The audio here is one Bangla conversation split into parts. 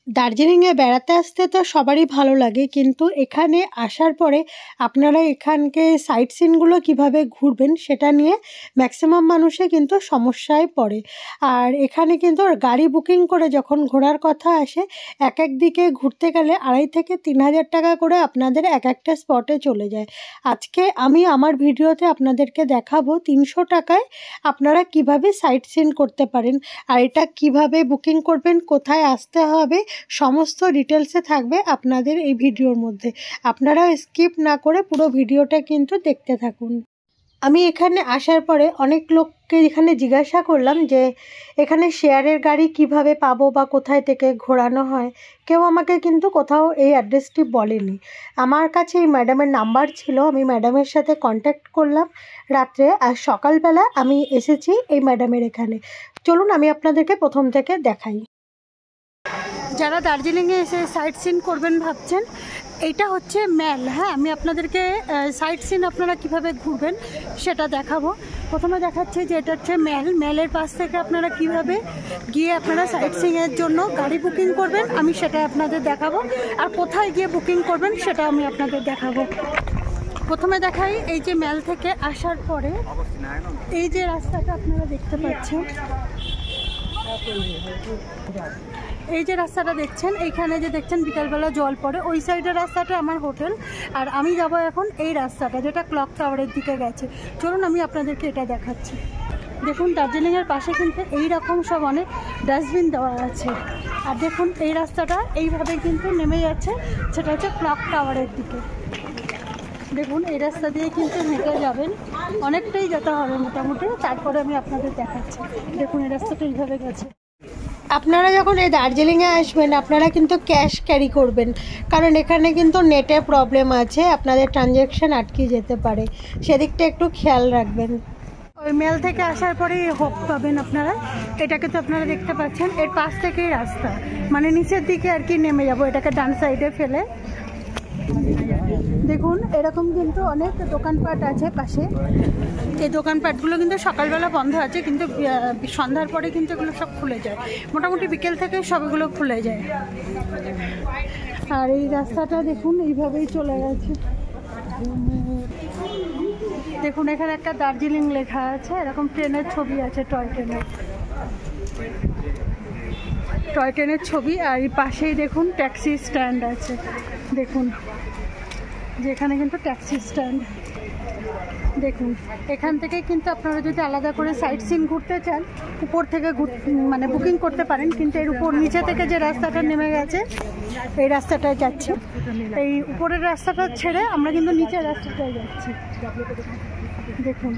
দার্জিলিংয়ে বেড়াতে আসতে তো সবারই ভালো লাগে, কিন্তু এখানে আসার পরে আপনারা এখানকে সাইট সিনগুলো কীভাবে ঘুরবেন সেটা নিয়ে ম্যাক্সিমাম মানুষে কিন্তু সমস্যায় পড়ে। আর এখানে কিন্তু গাড়ি বুকিং করে যখন ঘোরার কথা আসে, এক এক দিকে ঘুরতে গেলে 2,500 থেকে 3,000 টাকা করে আপনাদের এক একটা স্পটে চলে যায়। আজকে আমি আমার ভিডিওতে আপনাদেরকে দেখাবো 300 টাকায় আপনারা কিভাবে সাইট সিন করতে পারেন, আর এটা কিভাবে বুকিং করবেন, কোথায় আসতে হবে, সমস্ত ডিটেলসে থাকবে আপনাদের এই ভিডিওর মধ্যে। আপনারা স্কিপ না করে পুরো ভিডিওটা কিন্তু দেখতে থাকুন। আমি এখানে আসার পরে অনেক লোককে এখানে জিজ্ঞাসা করলাম যে এখানে শেয়ারের গাড়ি কিভাবে পাবো বা কোথায় থেকে ঘোরানো হয়। কেউ আমাকে কিন্তু কোথাও এই অ্যাড্রেসটি বলেনি। আমার কাছে এই ম্যাডামের নাম্বার ছিল, আমি ম্যাডামের সাথে কন্ট্যাক্ট করলাম রাত্রে, আর সকালবেলা আমি এসেছি এই ম্যাডামের এখানে। চলুন আমি আপনাদেরকে প্রথম থেকে দেখাই। যারা দার্জিলিংয়ে এসে সাইট সিন করবেন ভাবছেন, এইটা হচ্ছে ম্যাল। হ্যাঁ, আমি আপনাদেরকে সাইট সিন আপনারা কিভাবে ঘুরবেন সেটা দেখাবো। প্রথমে দেখাচ্ছে যে এটা হচ্ছে ম্যাল। ম্যালের পাশ থেকে আপনারা কিভাবে গিয়ে আপনারা সাইট সিনের জন্য গাড়ি বুকিং করবেন আমি সেটা আপনাদের দেখাবো, আর কোথায় গিয়ে বুকিং করবেন সেটা আমি আপনাদের দেখাবো। প্রথমে দেখাই, এই যে ম্যাল থেকে আসার পরে এই যে রাস্তাটা আপনারা দেখতে পাচ্ছেন, এই যে রাস্তাটা দেখছেন, এইখানে যে দেখছেন বিকালবেলা জল পড়ে, ওই সাইডের রাস্তাটা আমার হোটেল। আর আমি যাব এখন এই রাস্তাটা যেটা ক্লক টাওয়ারের দিকে গেছে। চলুন আমি আপনাদেরকে এটা দেখাচ্ছি। দেখুন দার্জিলিংয়ের পাশে কিন্তু এই রকম সব অনেক ডাস্টবিন দেওয়া আছে। আর দেখুন এই রাস্তাটা এইভাবে কিন্তু নেমে যাচ্ছে, সেটা হচ্ছে ক্লক টাওয়ারের দিকে। দেখুন এই রাস্তা দিয়ে কিন্তু হেঁটে যাবেন, অনেকটাই যেতে হবে মোটামুটি, তারপরে আমি আপনাদের দেখাচ্ছি। দেখুন এই রাস্তাটা এইভাবে গেছে। আপনারা যখন এই দার্জিলিংয়ে আসবেন আপনারা কিন্তু ক্যাশ ক্যারি করবেন, কারণ এখানে কিন্তু নেটে প্রবলেম আছে, আপনাদের ট্রানজ্যাকশান আটকে যেতে পারে, সেদিকটা একটু খেয়াল রাখবেন। ওই মেল থেকে আসার পরে হোপ পাবেন আপনারা, এটাকে তো আপনারা দেখতে পাচ্ছেন, এর পাশ থেকেই রাস্তা, মানে নিচের দিকে আর কি নেমে যাব, এটাকে ডান সাইডে ফেলে। দেখুন এরকম কিন্তু অনেক দোকানপাট আছে পাশে। এই দোকানপাটগুলো কিন্তু সকালবেলা বন্ধ আছে, কিন্তু সন্ধ্যার পরে কিন্তু এগুলো সব খুলে যায়, মোটামুটি বিকেল থেকে সবগুলো খুলে যায়। আর এই রাস্তাটা দেখুন এইভাবেই চলে গেছে। দেখুন এখানে একটা দার্জিলিং লেখা আছে, এরকম ট্রেনের ছবি আছে, টয় ট্রেনের ছবি। আর এই পাশেই দেখুন ট্যাক্সি স্ট্যান্ড আছে, দেখুন যেখানে কিন্তু ট্যাক্সি স্ট্যান্ড। দেখুন এখান থেকেই কিন্তু আপনারা যদি আলাদা করে সাইট সিন ঘুরতে চান উপর থেকে মানে বুকিং করতে পারেন, কিন্তু এর উপর নিচে থেকে যে রাস্তাটা নেমে গেছে এই রাস্তাটায় যাচ্ছে। এই উপরের রাস্তাটা ছেড়ে আমরা কিন্তু নিচের রাস্তাটায় যাচ্ছি। দেখুন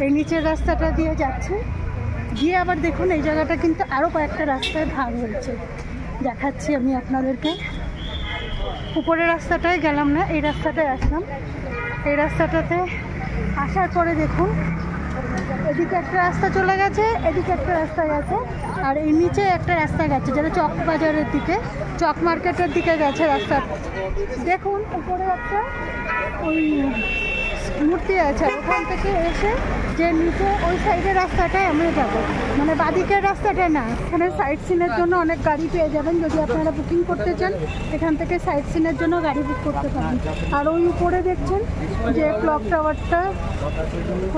এই নিচের রাস্তাটা দিয়ে যাচ্ছে, গিয়ে আবার দেখুন এই জায়গাটা কিন্তু আরও কয়েকটা রাস্তায় ভাগ হয়েছে, দেখাচ্ছি আমি আপনাদেরকে। উপরের রাস্তাটায় গেলাম না, এই রাস্তাটায় আসলাম। এই রাস্তাটাতে আসার পরে দেখুন এদিকে একটা রাস্তা চলে গেছে, এদিকে একটা রাস্তা গেছে, আর এই নিচে একটা রাস্তা গেছে যেটা চক বাজারের দিকে, চক মার্কেটের দিকে গেছে রাস্তা। দেখুন উপরে একটা ওই মূর্তি আছে, ওখান থেকে এসে যে নিচে ওই সাইডের রাস্তাটায় আমরা যাবো, মানে বাদিকের রাস্তাটা না। এখানে সাইট সিনের জন্য অনেক গাড়ি পেয়ে যাবেন, যদি আপনারা বুকিং করতে চান এখান থেকে সাইট সিনের জন্য গাড়ি বুক করতে পারেন। আর ওই উপরে দেখছেন যে ক্লক টাওয়ারটা,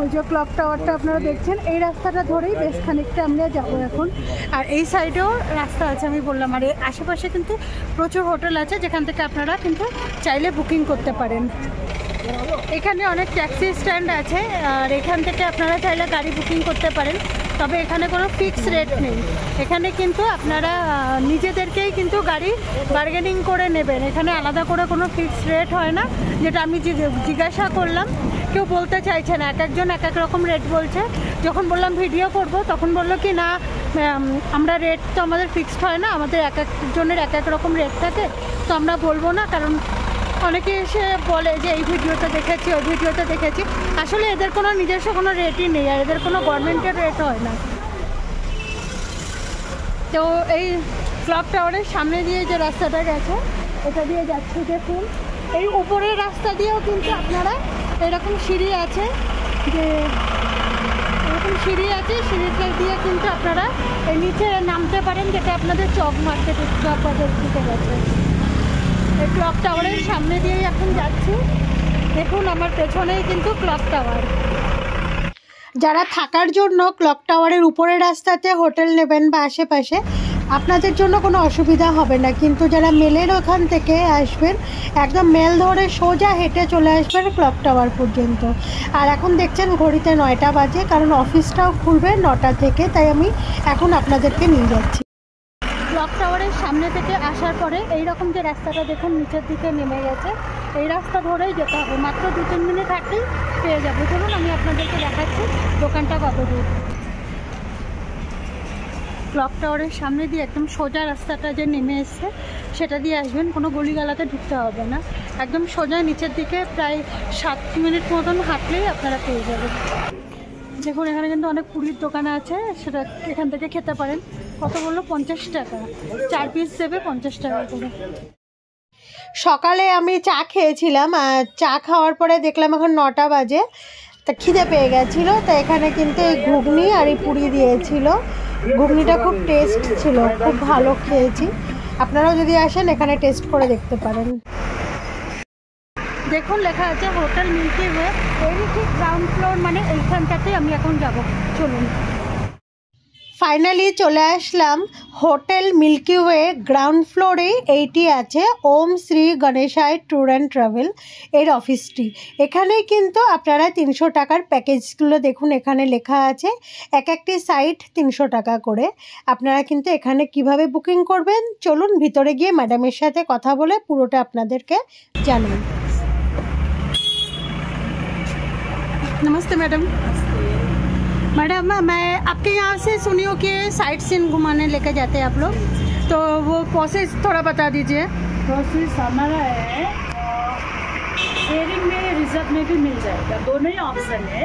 ওই যে ক্লক টাওয়ারটা আপনারা দেখছেন, এই রাস্তাটা ধরেই বেশ খানিকটা আমরা যাবো এখন। আর এই সাইডেও রাস্তা আছে আমি বললাম, আর আশেপাশে কিন্তু প্রচুর হোটেল আছে যেখান থেকে আপনারা কিন্তু চাইলে বুকিং করতে পারেন। এখানে অনেক ট্যাক্সি স্ট্যান্ড আছে, আর এখান থেকে আপনারা চাইলে গাড়ি বুকিং করতে পারেন, তবে এখানে কোনো ফিক্স রেট নেই। এখানে কিন্তু আপনারা নিজেদেরকেই কিন্তু গাড়ি বার্গেনিং করে নেবেন, এখানে আলাদা করে কোনো ফিক্স রেট হয় না। যেটা আমি জিজ্ঞাসা করলাম, কেউ বলতে চাইছে না, এক একজন এক এক রকম রেট বলছে। যখন বললাম ভিডিও করব তখন বললো কি না আমরা রেট তো আমাদের ফিক্সড হয় না, আমাদের এক একজনের এক এক রকম রেট থাকে, তো আমরা বলবো না। কারণ অনেকে এসে বলে যে এই ভিডিওতে দেখেছি ওই ভিডিওতে দেখেছি, আসলে এদের কোনো নিজস্ব কোনো রেটই নেই, আর এদের কোনো গভর্নমেন্টের রেট হয় না। তো এই ক্লক টাওয়ারের সামনে দিয়ে যে রাস্তাটা গেছে এটা দিয়ে যাচ্ছি। দেখুন এই উপরের রাস্তা দিয়েও কিন্তু আপনারা এরকম সিঁড়ি আছে, যে এরকম সিঁড়ি আছে, সিঁড়িতে দিয়ে কিন্তু আপনারা এই নিচে নামতে পারেন, যেটা আপনাদের চক মার্কেট বাজার দিকে গেছে। এই ক্লক টাওয়ারের সামনে দিয়েই এখন যাচ্ছি। দেখুন আমার পেছনেই কিন্তু ক্লক টাওয়ার। যারা থাকার জন্য ক্লক টাওয়ারের উপরের রাস্তাতে হোটেল নেবেন বা আশেপাশে, আপনাদের জন্য কোনো অসুবিধা হবে না। কিন্তু যারা মেলের ওখান থেকে আসবেন, একদম মেল ধরে সোজা হেঁটে চলে আসবেন ক্লক টাওয়ার পর্যন্ত। আর এখন দেখছেন ঘড়িতে 9টা বাজে, কারণ অফিসটাও খুলবে 9টা থেকে, তাই আমি এখন আপনাদেরকে নিয়ে যাচ্ছি। ক্লক টাওয়ারের সামনে থেকে আসার পরে এই রকম যে রাস্তাটা দেখুন নিচের দিকে নেমে গেছে, এই রাস্তা ধরেই যেতে হবে। মাত্র 2-3 মিনিট হাঁটলেই পেয়ে যাবো। চলুন আমি আপনাদেরকে দেখাচ্ছি দোকানটা কত দূর। ক্লক টাওয়ারের সামনে দিয়ে একদম সোজা রাস্তাটা যে নেমে এসছে সেটা দিয়ে আসবেন, কোনো গলিগালাতে ঢুকতে হবে না। একদম সোজা নিচের দিকে প্রায় 7 মিনিট মতন হাঁটলেই আপনারা পেয়ে যাবেন। দেখুন এখানে কিন্তু অনেক পুরীর দোকান আছে, সেটা এখান থেকে খেতে পারেন। কত বললো? 50 টাকা, 4 পিস দেবে 50 টাকা করে। সকালে আমি চা খেয়েছিলাম, আর চা খাওয়ার পরে দেখলাম এখন 9টা বাজে, তা খিদে পেয়ে গেছিলো। তা এখানে কিন্তু এই ঘুগনি আর এই পুরি দিয়েছিল। ঘুগনিটা খুব টেস্ট ছিল, খুব ভালো খেয়েছি। আপনারাও যদি আসেন এখানে টেস্ট করে দেখতে পারেন। দেখুন লেখা আছে হোটেল মিল্কি ওয়ে, এরই ঠিক গ্রাউন্ড ফ্লোর, মানে এইখানটাতেই আমি এখন যাব। চলুন ফাইনালি চলে আসলাম হোটেল মিল্কি ওয়ে গ্রাউন্ড ফ্লোরেই। এইটি আছে ওম শ্রী গণেশায় ট্যুর অ্যান্ড ট্রাভেল এর অফিসটি। এখানেই কিন্তু আপনারা 300 টাকার প্যাকেজগুলো দেখুন এখানে লেখা আছে, এক একটি সাইট 300 টাকা করে। আপনারা কিন্তু এখানে কিভাবে বুকিং করবেন, চলুন ভিতরে গিয়ে ম্যাডামের সাথে কথা বলে পুরোটা আপনাদেরকে জানাই। नमस्ते मैडम। मैडम मैं आपके यहाँ से सुनी हूँ कि साइट सीन घुमाने लेके जाते हैं आप लोग, तो वो प्रोसेस थोड़ा बता दीजिए। प्रोसेस हमारा है, शेयरिंग में रिजर्व में भी मिल जाएगा, दोनों ही ऑप्शन है।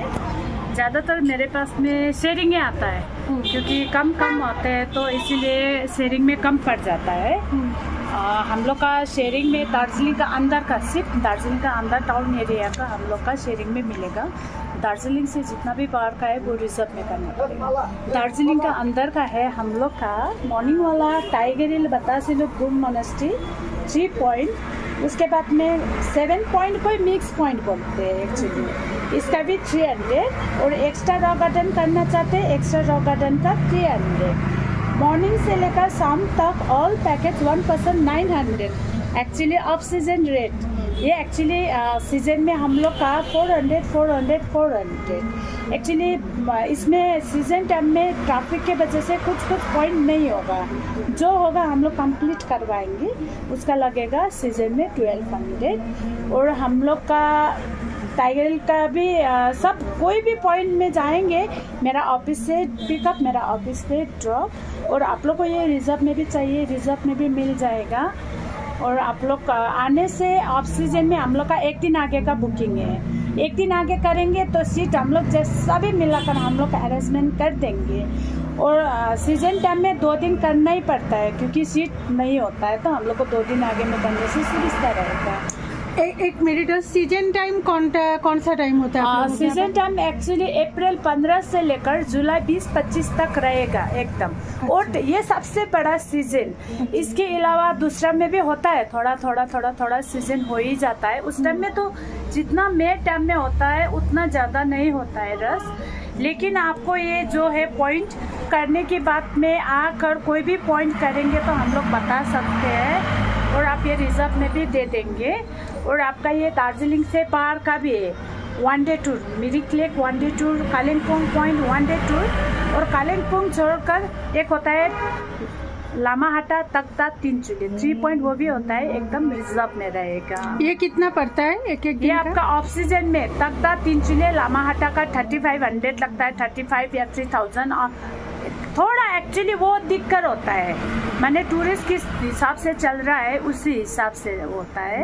ज़्यादातर मेरे पास में शेयरिंग ही आता है, क्योंकि कम होते हैं तो इसीलिए शेयरिंग में कम पड़ जाता है। हम लोग का शेयरिंग में दार्जिलिंग का अंदर का, सिर्फ दार्जिलिंग का अंदर टाउन एरिया का हम लोग का शेयरिंग में मिलेगा। दार्जिलिंग से जितना भी बाहर का है वो रिजर्व में करना पड़ेगा। दार्जिलिंग का अंदर का है हम लोग का मॉर्निंग वाला टाइगर हिल, बतासिलुक, गुड मोनेस्ट्री, 3 पॉइंट, उसके बाद में 7 पॉइंट कोई मिक्स पॉइंट बोलते हैं एक्चुअली, इसका भी 300। और एक्स्ट्रा रॉक गार्डन करना चाहते हैं, एक्स्ट्रा रॉक गार्डन का 300। मॉर्निंग से लेकर शाम तक all package 1 person 900, actually off season rate. ये एक्चुअली सीजन में हम लोग का 400 एक्चुअली। इसमें सीजन टाइम में ट्रैफिक के वजह से कुछ पॉइंट नहीं होगा, जो होगा हम लोग कंप्लीट करवाएंगे, उसका लगेगा सीजन में 1200। और हम लोग का टाइगर हिल का भी सब कोई भी पॉइंट में जाएंगे, मेरा ऑफिस से पिकअप, मेरा ऑफिस से ड्रॉप। और आप लोग को ये रिजर्व में भी चाहिए, रिजर्व में भी मिल जाएगा। और आप लोग आने से ऑफ सीजन में हम लोग का 1 दिन आगे का बुकिंग है, 1 दिन आगे करेंगे तो सीट हम लोग जैसा भी मिलाकर हम लोग का अरेंजमेंट कर देंगे। और सीजन टाइम में 2 दिन करना ही पड़ता है, क्योंकि सीट नहीं होता है, तो हम लोग को 2 दिन आगे में करने से सुविधा रहेगा। एक मिनट, सीजन टाइम कौन सा टाइम होता है? सीजन टाइम एक्चुअली अप्रैल 15 से लेकर जुलाई 20-25 तक रहेगा एकदम। और ये सबसे बड़ा सीजन। इसके अलावा दूसरा में भी होता है, थोड़ा सीजन हो ही जाता है। उस टाइम में तो जितना मे टाइम में होता है उतना ज़्यादा नहीं होता है रस। लेकिन आपको ये जो है पॉइंट करने की बात में आकर कोई भी पॉइंट करेंगे तो हम लोग बता सकते हैं, और आप ये रिजर्व में भी दे देंगे। और आपका ये दार्जिलिंग से बाहर का भी है 1 day tour, Mirik lake 1 day tour, Kalimpong point 1 day tour. और कालिम्पोंग छोड़कर एक होता है लामाहाटा, तकदा, तिनचुली 3 पॉइंट, वो भी होता है, एकदम रिजर्व में रहेगा। ये कितना पड़ता है एक दिन? ये आपका ऑफ सीजन में तकदा, तिनचुली, लामाहाटा का 3500 लगता है, 35 या 3000। थोड़ा एक्चुअली वो दिक्कत होता है, मैंने टूरिस्ट किस हिसाब से चल रहा है उसी हिसाब से होता है,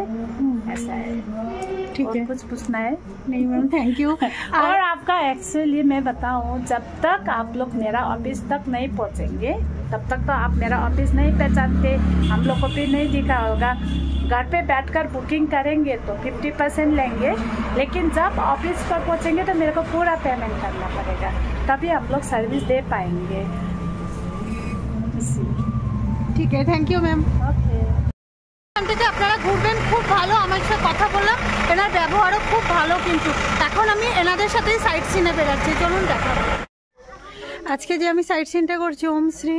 ऐसा है। ठीक है, कुछ पूछना है? नहीं मैम, थैंक यू। और आपका एक्चुअली मैं बताऊं, जब तक आप लोग मेरा ऑफिस तक नहीं पहुंचेंगे तब तक तो आप मेरा ऑफिस नहीं पहचानते, हम लोग को भी नहीं दिखा होगा। घर पे बैठकर बुकिंग करेंगे तो 50% लेंगे, लेकिन जब ऑफिस पर पहुंचेंगे तो मेरे को पूरा पेमेंट करना पड़ेगा। तभी आप लोग सर्विस दे पाएंगे। ठीक है, थैंक यू मैम। ओके, এখান থেকে আপনারা ঘুরবেন, খুব ভালো, আমার সাথে কথা বললাম, এনার ব্যবহারও খুব ভালো। কিন্তু এখন আমি এনাদের সাথেই সাইট সিনে বেরাচ্ছি, চলুন দেখাবো। আজকে যে আমি সাইট সিনটা করছি ওম শ্রী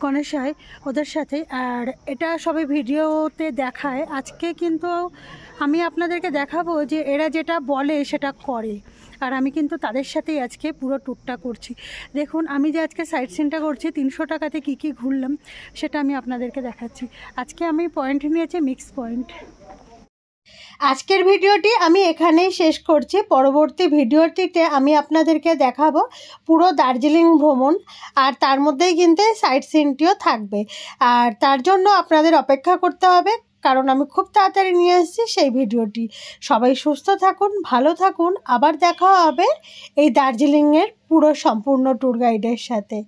গণেশায় ওদের সাথে, আর এটা সবাই ভিডিওতে দেখায়। আজকে কিন্তু আমি আপনাদেরকে দেখাবো যে এরা যেটা বলে সেটা করে, আর আমি কিন্তু তাদের সাথেই আজকে পুরো ট্যুরটা করছি। দেখুন আমি যে আজকে সাইট সিনটা করছি 300 টাকাতে কী কী ঘুরলাম সেটা আমি আপনাদেরকে দেখাচ্ছি। আজকে আমি পয়েন্ট নিয়েছি মিক্স পয়েন্ট। আজকের ভিডিওটি আমি এখানেই শেষ করছি। পরবর্তী ভিডিওটিতে আমি আপনাদেরকে দেখাবো পুরো দার্জিলিং ভ্রমণ, আর তার মধ্যেই কিন্তু সাইট সিনটিও থাকবে। আর তার জন্য আপনাদের অপেক্ষা করতে হবে, কারণ আমি খুব তাড়াতাড়ি নিয়ে আসছি সেই ভিডিওটি। সবাই সুস্থ থাকুন, ভালো থাকুন, আবার দেখা হবে এই দার্জিলিংয়ের পুরো সম্পূর্ণ ট্যুর গাইডের সাথে।